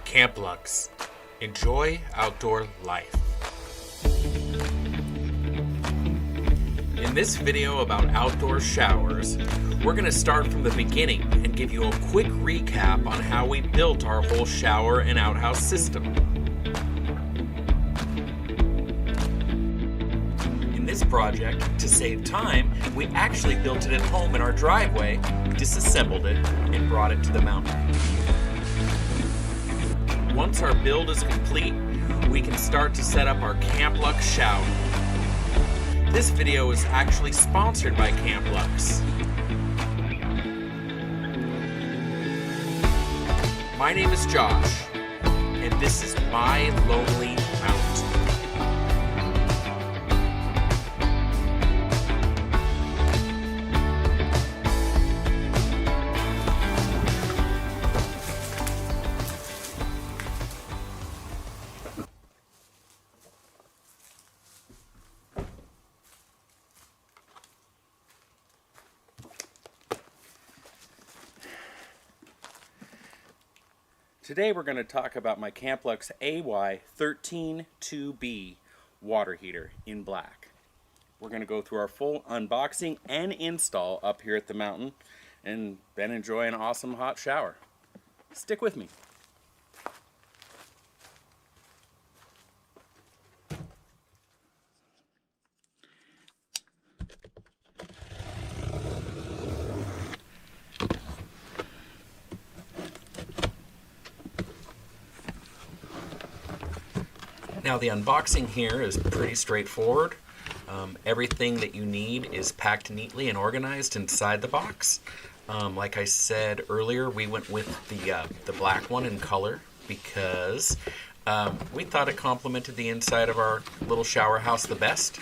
Camplux. Enjoy outdoor life. In this video about outdoor showers, we're going to start from the beginning and give you a quick recap on how we built our whole shower and outhouse system. In this project, to save time, we actually built it at home in our driveway, disassembled it, and brought it to the mountain. Once our build is complete, we can start to set up our Camplux shower. This video is actually sponsored by Camplux. My name is Josh, and this is my lonely mountain. Today we're going to talk about my Camplux AY132B water heater in black. We're going to go through our full unboxing and install up here at the mountain and then enjoy an awesome hot shower. Stick with me. Now the unboxing here is pretty straightforward. Everything that you need is packed neatly and organized inside the box. Like I said earlier, we went with the black one in color because we thought it complemented the inside of our little shower house the best.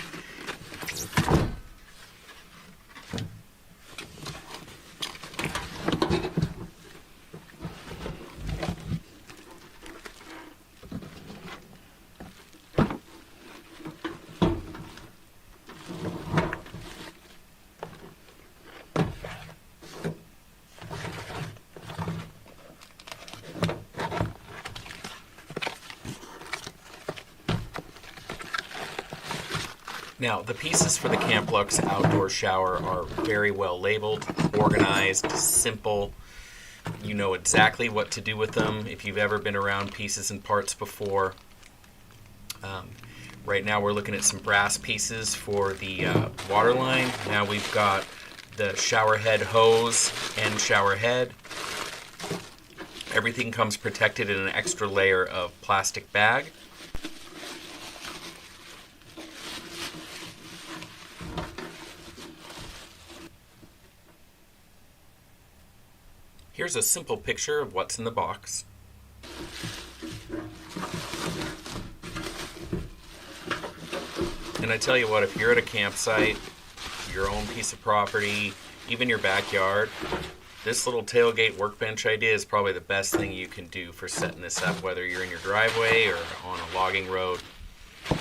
Now, the pieces for the Camplux outdoor shower are very well labeled, organized, simple. You know exactly what to do with them if you've ever been around pieces and parts before. Right now we're looking at some brass pieces for the water line. Now we've got the shower head hose and shower head. Everything comes protected in an extra layer of plastic bag. Here's a simple picture of what's in the box. And I tell you what, if you're at a campsite, your own piece of property, even your backyard, this little tailgate workbench idea is probably the best thing you can do for setting this up, whether you're in your driveway or on a logging road.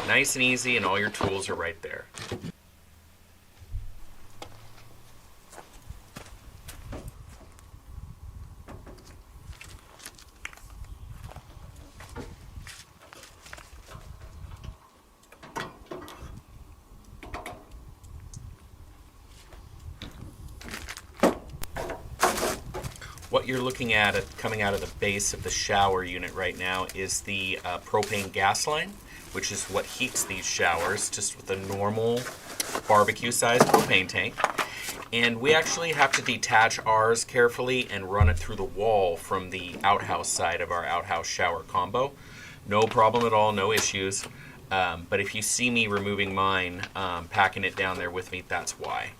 Nice and easy, and all your tools are right there. What you're looking at coming out of the base of the shower unit right now is the propane gas line, which is what heats these showers, just with a normal barbecue-sized propane tank. And we actually have to detach ours carefully and run it through the wall from the outhouse side of our outhouse shower combo. No problem at all, no issues. But if you see me removing mine, packing it down there with me, that's why.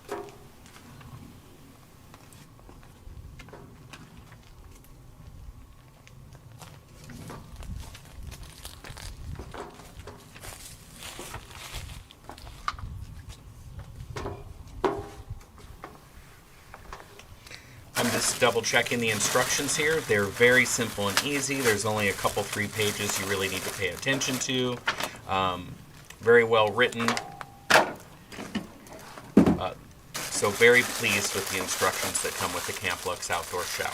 I'm just double checking the instructions here. They're very simple and easy. There's only a couple, 3 pages you really need to pay attention to. Very well written. So very pleased with the instructions that come with the Camplux outdoor shower.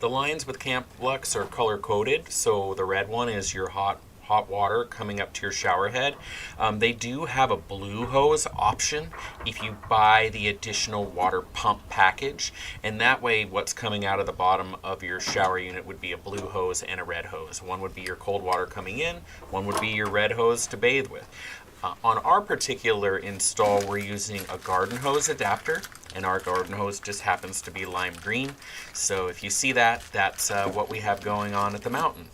The lines with Camplux are color coded, so the red one is your hot water coming up to your shower head. They do have a blue hose option if you buy the additional water pump package, and that way what's coming out of the bottom of your shower unit would be a blue hose and a red hose. One would be your cold water coming in, one would be your red hose to bathe with. On our particular install, we're using a garden hose adapter, and our garden hose just happens to be lime green. So if you see that, that's what we have going on at the mountain.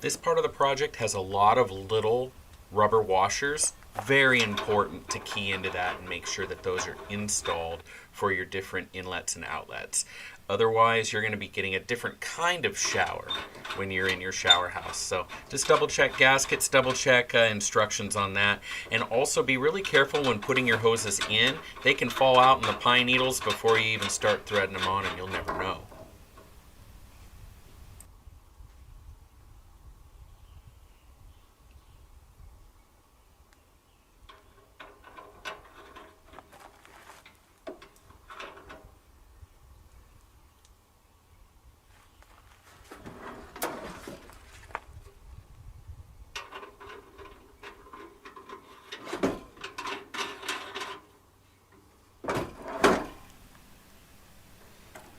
This part of the project has a lot of little rubber washers. Very important to key into that and make sure that those are installed for your different inlets and outlets. Otherwise, you're going to be getting a different kind of shower when you're in your shower house. So just double check gaskets, double check instructions on that, and also be really careful when putting your hoses in. They can fall out in the pine needles before you even start threading them on, and you'll never know.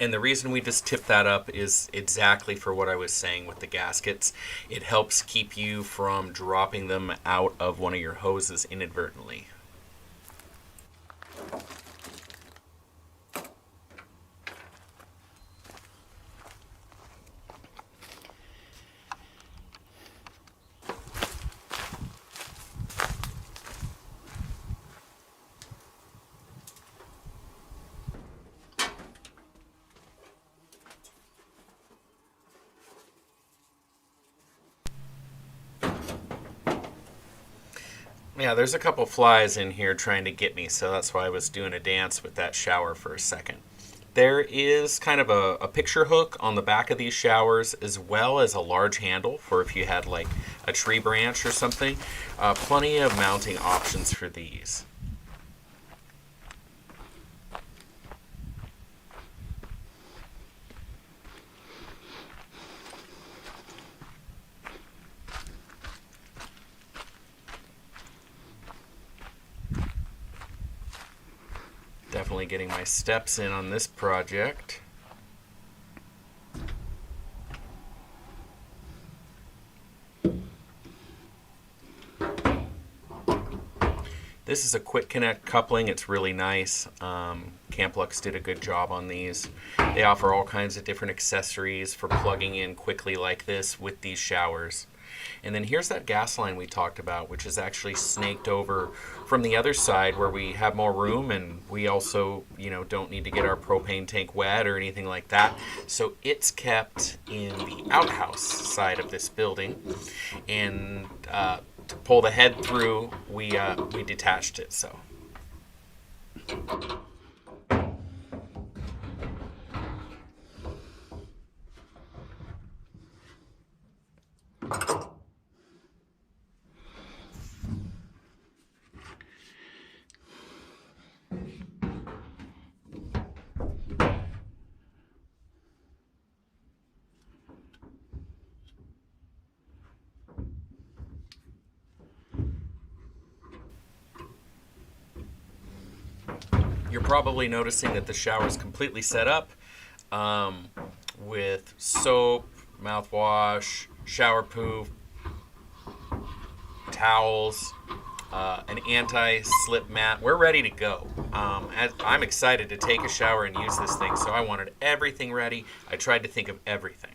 And the reason we just tip that up is exactly for what I was saying with the gaskets. It helps keep you from dropping them out of one of your hoses inadvertently. Yeah, there's a couple flies in here trying to get me, so that's why I was doing a dance with that shower for a second. There is kind of a picture hook on the back of these showers, as well as a large handle for if you had like a tree branch or something. Plenty of mounting options for these. Definitely getting my steps in on this project. This is a quick connect coupling. It's really nice. Camplux did a good job on these. They offer all kinds of different accessories for plugging in quickly like this with these showers. And then here's that gas line we talked about, which is actually snaked over from the other side where we have more room, and we also, don't need to get our propane tank wet or anything like that. So it's kept in the outhouse side of this building, and to pull the head through, we detached it. So. You're probably noticing that the shower is completely set up with soap, mouthwash, shower poo, towels, an anti-slip mat. We're ready to go. I'm excited to take a shower and use this thing, so I wanted everything ready. I tried to think of everything.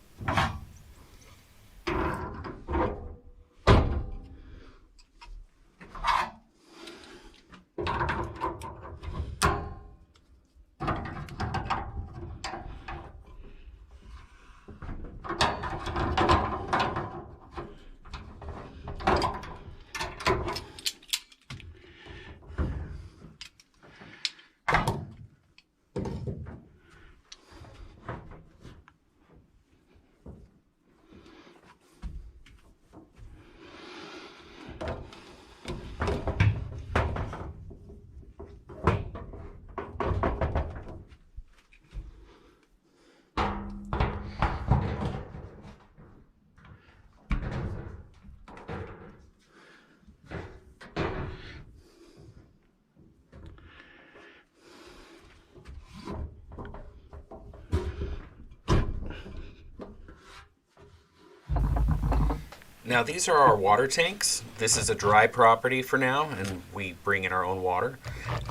Now these are our water tanks. This is a dry property for now, and we bring in our own water.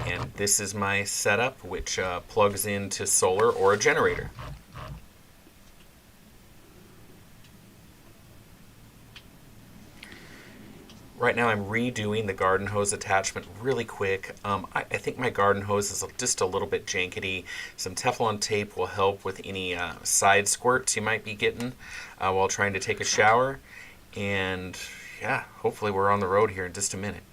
And this is my setup, which plugs into solar or a generator. Right now I'm redoing the garden hose attachment really quick. I think my garden hose is just a little bit jankety. Some Teflon tape will help with any side squirts you might be getting while trying to take a shower. And yeah, hopefully we're on the road here in just a minute.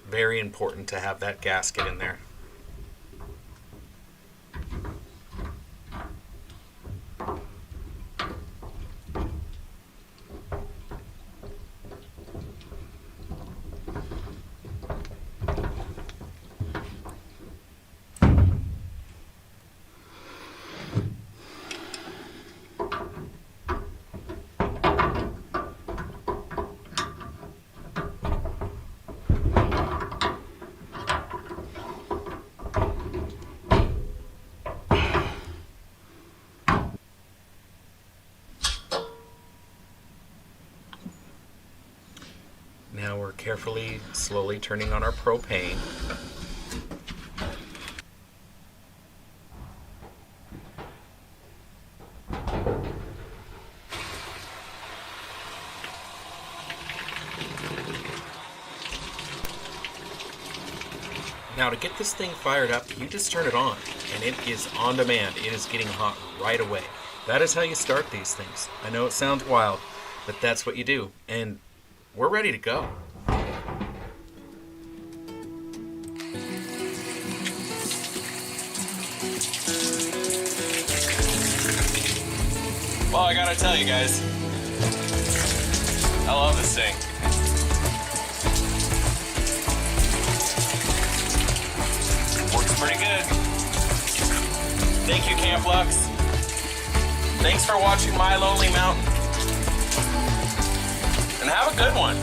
Very important to have that gasket in there. Now we're carefully, slowly turning on our propane. Now to get this thing fired up, you just turn it on, and it is on demand. It is getting hot right away. That is how you start these things. I know it sounds wild, but that's what you do. And we're ready to go. Well, I gotta tell you guys, I love this thing. Works pretty good. Thank you, Camplux. Thanks for watching My Lonely Mountain. And have a good one.